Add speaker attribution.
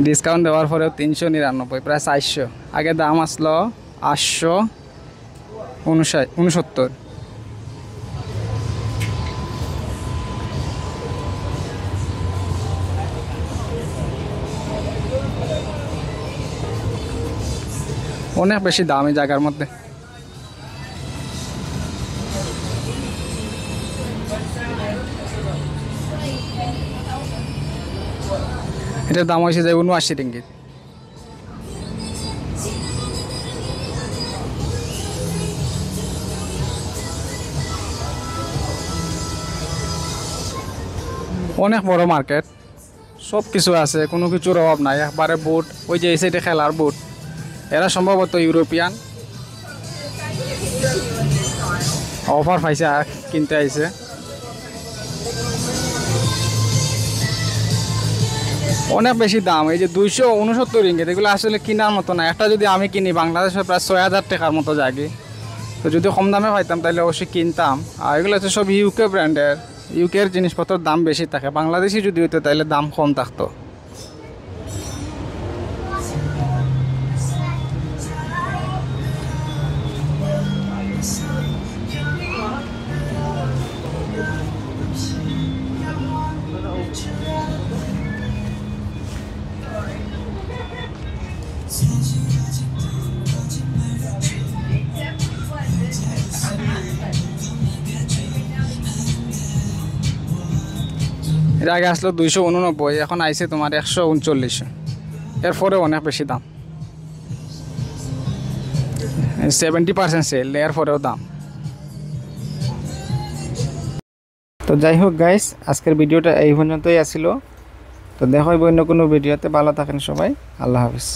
Speaker 1: Discount দেওয়ার পরেও 399, প্রায় 400। আগে দাম আসলো 869। অনেক বেশি দাম এই জায়গার মধ্যে। এটার দাম হয়েছে যে 79 রিঙ্গিত। অনেক বড় মার্কেট, সব কিছু আছে, কোনো কিছুর অভাব নাই। একবারে বুট, ওই যে এই সাইডে খেলার বুট, এরা সম্ভবত ইউরোপিয়ান। অফার পাইছে কিনতে আইছে। অনেক বেশি দাম, এই যে 269 রিঙ্গিত, এগুলো আসলে কেনার মতো না। একটা যদি আমি কিনি বাংলাদেশে প্রায় 6000 টাকার মতো জাগে। তো যদি কম দামে পাইতাম তাহলে অবশ্যই কিনতাম। আর এগুলো হচ্ছে সব ইউকে ব্র্যান্ডের, ইউকের জিনিসপত্রের দাম বেশি থাকে। বাংলাদেশি যদি হইতো তাহলে দাম কম থাকতো। এর আগে আসলো 289, এখন আইছে তোমার 139। এরপরে অনেক বেশি দাম, 70% সেল, এরপরেও দাম। তো যাই হোক গাইস, আজকের ভিডিওটা এই পর্যন্তই আসিল। তো দেখা হইব অন্য কোনো ভিডিওতে। ভালো থাকেন সবাই, আল্লাহ হাফিজ।